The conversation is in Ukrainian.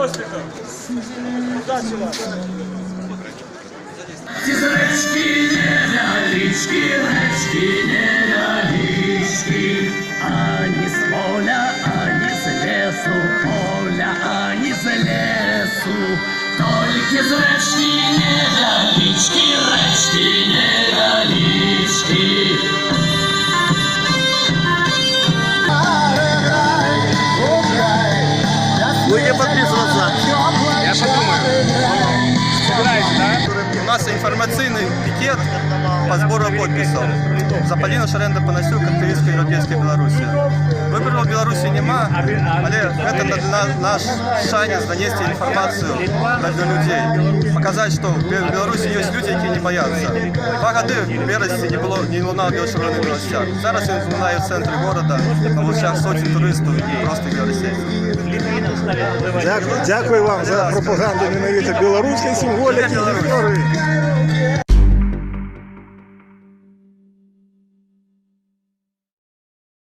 Успіхів! Удачі вам! Речки, невялички, ані з поля, ані з лесу, поля, ані з лесу. Тільки з речки, невялички. Будете подписываться? Я подумаю. Собираете, да? У нас информационный пикет по сбору подписей за Поліну Шеренда-Панасюк, активістка Європейської Білорусі. Виборів в Білорусі нема, але це наш шанс донести інформацію до людей. Показати, що в Білорусі є люди, які не бояться. 2 роки в вересні не лунав Білошироний новостях. Зараз він лунає в центрі міста, на очах сотень туристів і просто білорусів. Дякую вам за пропаганду ненависті білоруської символіки.